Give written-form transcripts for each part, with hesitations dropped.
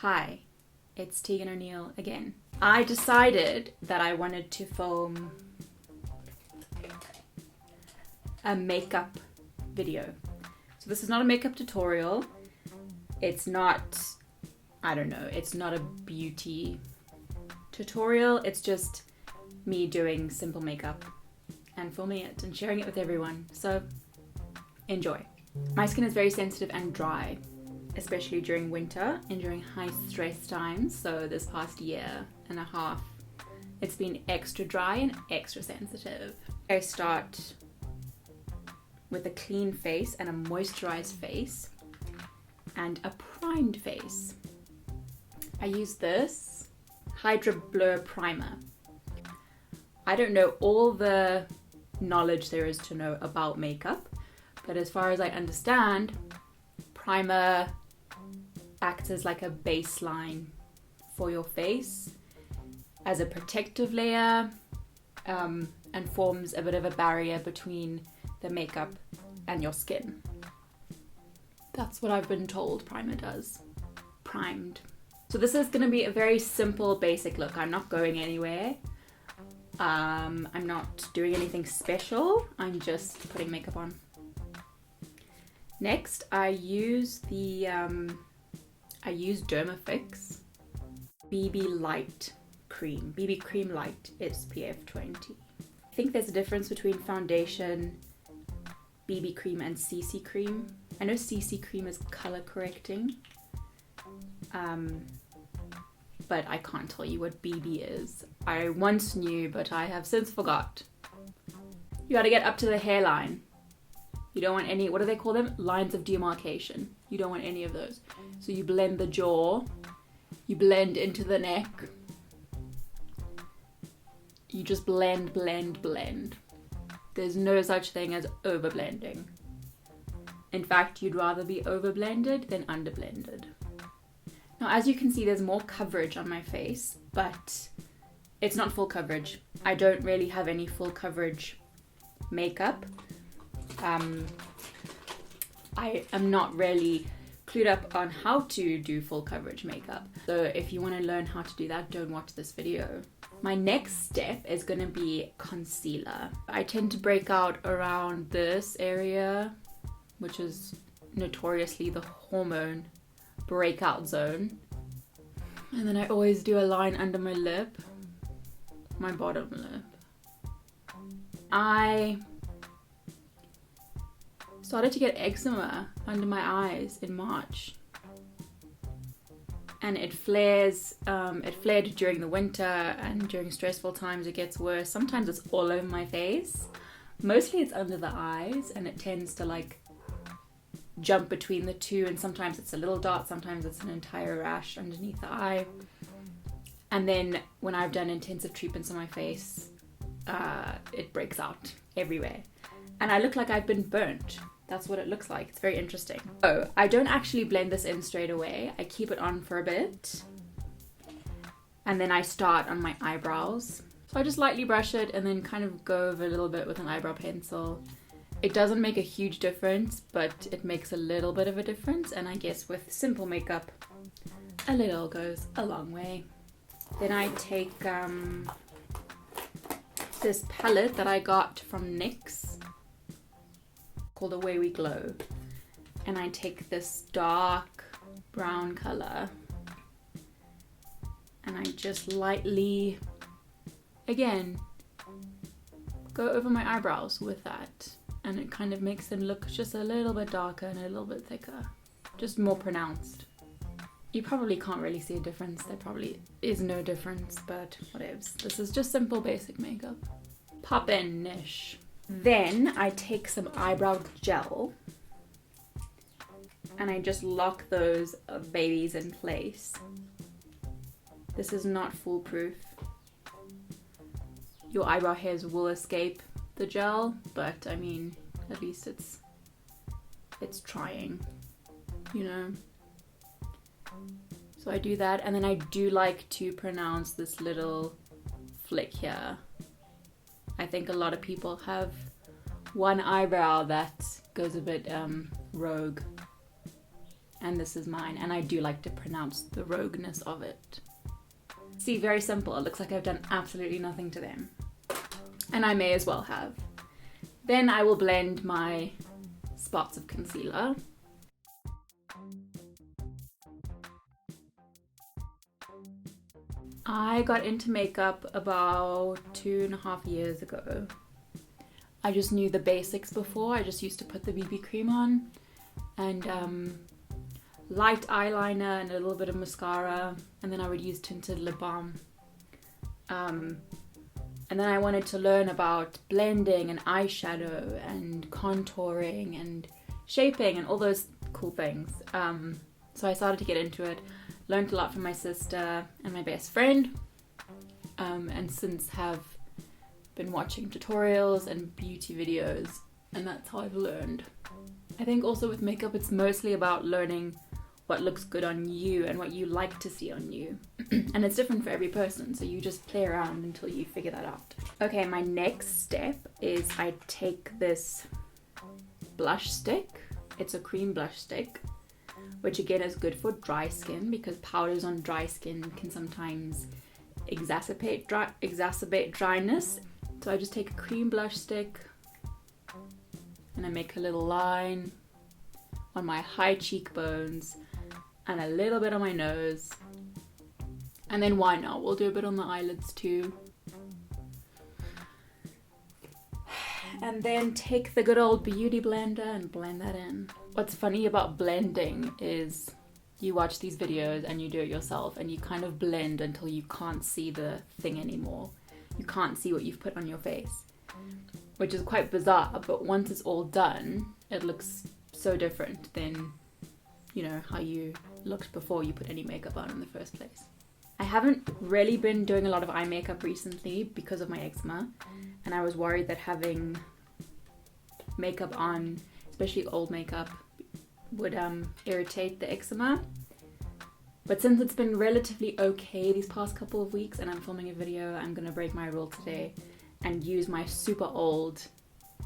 Hi, it's Tegan O'Neill again. I decided that I wanted to film a makeup video. So this is not a makeup tutorial. It's not, it's not a beauty tutorial. It's just me doing simple makeup and filming it and sharing it with everyone. So enjoy. My skin is very sensitive and dry, especially during winter and during high stress times. So this past year and a half, it's been extra dry and extra sensitive. I start with a clean face and a moisturized face and a primed face. I use this Hydra Blur Primer. I don't know all the knowledge there is to know about makeup, but as far as I understand, primer acts as like a baseline for your face as a protective layer, and forms a bit of a barrier between the makeup and your skin. That's what I've been told primer does. Primed. So this is going to be a very simple, basic look. I'm not going anywhere. I'm not doing anything special. I'm just putting makeup on. Next, I use Dermafix BB Light Cream. BB Cream Light SPF 20. I think there's a difference between foundation, BB cream, and CC cream. I know CC cream is color correcting, but I can't tell you what BB is. I once knew, but I have since forgot. You gotta get up to the hairline. You don't want any, what do they call them? Lines of demarcation. You don't want any of those. So you blend the jaw, you blend into the neck. You just blend, blend, blend. There's no such thing as overblending. In fact, you'd rather be overblended than underblended. Now, as you can see, there's more coverage on my face, but it's not full coverage. I don't really have any full coverage makeup. I am not really clued up on how to do full coverage makeup. So if you want to learn how to do that, don't watch this video. My next step is going to be concealer. I tend to break out around this area, which is notoriously the hormone breakout zone. And then I always do a line under my lip, my bottom lip. I started to get eczema under my eyes in March, and it flares. It flared during the winter, and during stressful times it gets worse. Sometimes it's all over my face. Mostly it's under the eyes, and it tends to like jump between the two, and sometimes it's a little dot, sometimes it's an entire rash underneath the eye. And then when I've done intensive treatments on my face, it breaks out everywhere, and I look like I've been burnt. That's what it looks like. It's very interesting. Oh, I don't actually blend this in straight away. I keep it on for a bit, and then I start on my eyebrows. So I just lightly brush it and then kind of go over a little bit with an eyebrow pencil. It doesn't make a huge difference, but it makes a little bit of a difference, and I guess with simple makeup, a little goes a long way. Then I take this palette that I got from NYX called Away We Glow, and I take this dark brown color and I just lightly, again, go over my eyebrows with that, and it kind of makes them look just a little bit darker and a little bit thicker, just more pronounced. You probably can't really see a difference. There probably is no difference, but whatevs. This is just simple basic makeup. Pop-in-ish. Then I take some eyebrow gel and I just lock those babies in place. This is not foolproof. Your eyebrow hairs will escape the gel, but I mean, at least it's trying, you know? So I do that, and then I do like to pronounce this little flick here. I think a lot of people have one eyebrow that goes a bit rogue. and this is mine, and I do like to pronounce the rogueness of it. See, very simple. It looks like I've done absolutely nothing to them, and I may as well have. Then I will blend my spots of concealer. I got into makeup about 2.5 years ago. I just knew the basics before. I just used to put the BB cream on and light eyeliner and a little bit of mascara, and then I would use tinted lip balm. And then I wanted to learn about blending and eyeshadow and contouring and shaping and all those cool things. So I started to get into it, learned a lot from my sister and my best friend, and since have been watching tutorials and beauty videos, and that's how I've learned. I think also with makeup it's mostly about learning what looks good on you and what you like to see on you. And it's different for every person, so you just play around until you figure that out. Okay, my next step is I take this blush stick. It's a cream blush stick, which again is good for dry skin because powders on dry skin can sometimes exacerbate dryness. So I just take a cream blush stick and I make a little line on my high cheekbones and a little bit on my nose. And then why not? We'll do a bit on the eyelids too. And then take the good old beauty blender and blend that in. What's funny about blending is you watch these videos and you do it yourself and you kind of blend until you can't see the thing anymore. You can't see what you've put on your face, which is quite bizarre, but once it's all done, it looks so different than, you know, how you looked before you put any makeup on in the first place. I haven't really been doing a lot of eye makeup recently because of my eczema, and I was worried that having makeup on, especially old makeup, would irritate the eczema. But since it's been relatively okay these past couple of weeks and I'm filming a video, I'm gonna break my rule today and use my super old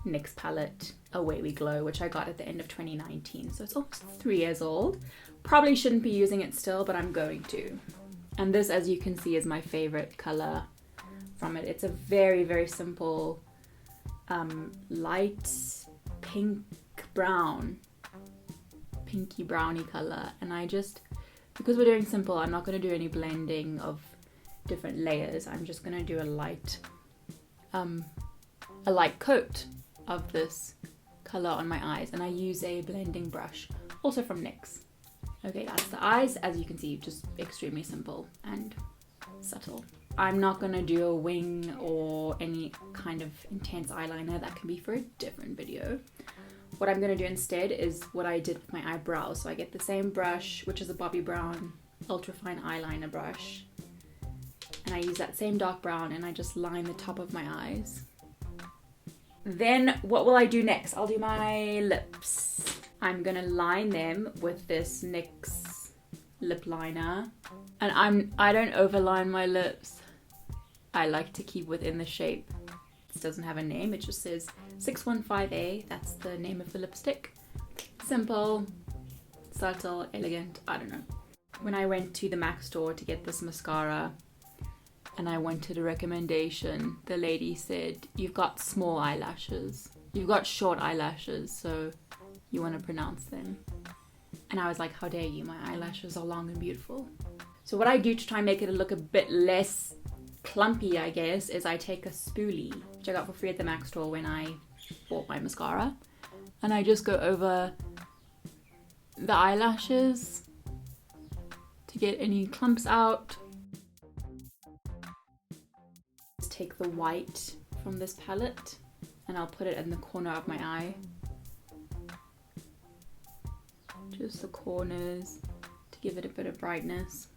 NYX palette, Away We Glow, which I got at the end of 2019. So it's almost 3 years old. Probably shouldn't be using it still, but I'm going to. And this, as you can see, is my favorite color from it. It's a very, very simple light pink brown, pinky browny color. And I just, because we're doing simple, I'm not going to do any blending of different layers. I'm just going to do a light coat of this color on my eyes, and I use a blending brush, also from NYX. Okay, that's the eyes. As you can see, just extremely simple and subtle. I'm not going to do a wing or any kind of intense eyeliner. That can be for a different video. What I'm going to do instead is what I did with my eyebrows. So I get the same brush, which is a Bobbi Brown ultrafine eyeliner brush, and I use that same dark brown and I just line the top of my eyes. Then what will I do next? I'll do my lips. I'm gonna line them with this NYX lip liner, and I don't overline my lips. I like to keep within the shape. This doesn't have a name, it just says 615A. That's the name of the lipstick. Simple, subtle, elegant, I don't know. When I went to the MAC store to get this mascara and I wanted a recommendation, the lady said, you've got small eyelashes. You've got short eyelashes, so you want to pronounce them. And I was like, how dare you? My eyelashes are long and beautiful. So what I do to try and make it look a bit less clumpy, I guess, is I take a spoolie, which I got for free at the MAC store when I bought my mascara, and I just go over the eyelashes to get any clumps out. Just take the white from this palette and I'll put it in the corner of my eye. Just the corners to give it a bit of brightness.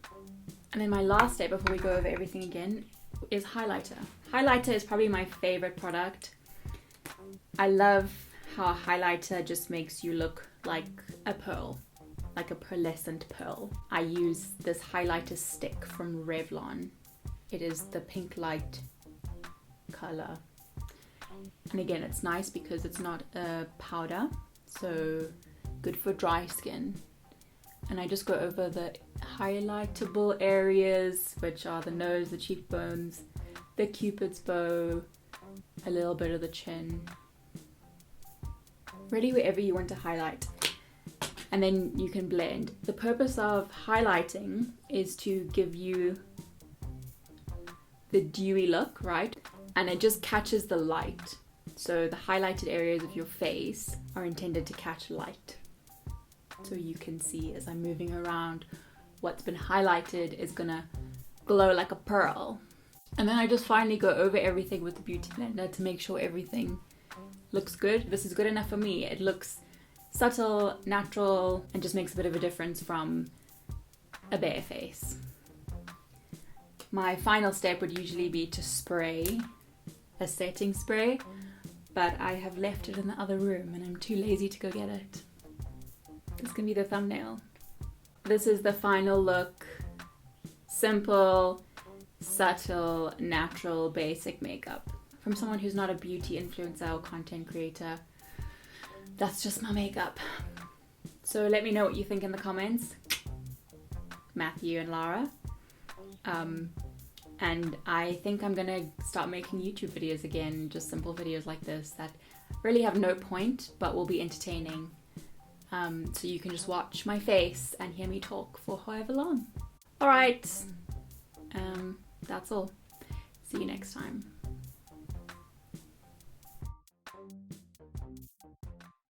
And then my last step before we go over everything again is highlighter. Highlighter is probably my favorite product. I love how a highlighter just makes you look like a pearl, like a pearlescent pearl. I use this highlighter stick from Revlon. It is the pink light color. And again, it's nice because it's not a powder, so good for dry skin. and I just go over the highlightable areas, which are the nose, the cheekbones, the cupid's bow, a little bit of the chin, really wherever you want to highlight, and then you can blend. The purpose of highlighting is to give you the dewy look, right? And it just catches the light. So the highlighted areas of your face are intended to catch light. So you can see as I'm moving around, what's been highlighted is gonna glow like a pearl. And then I just finally go over everything with the Beauty Blender to make sure everything looks good. This is good enough for me. It looks subtle, natural, and just makes a bit of a difference from a bare face. My final step would usually be to spray a setting spray, but I have left it in the other room and I'm too lazy to go get it. This can be the thumbnail. This is the final look. Simple, subtle, natural, basic makeup. From someone who's not a beauty influencer or content creator, that's just my makeup. So let me know what you think in the comments, Matthew and Lara. And I think I'm gonna start making YouTube videos again, just simple videos like this that really have no point but will be entertaining. So you can just watch my face and hear me talk for however long. Alright, that's all. See you next time.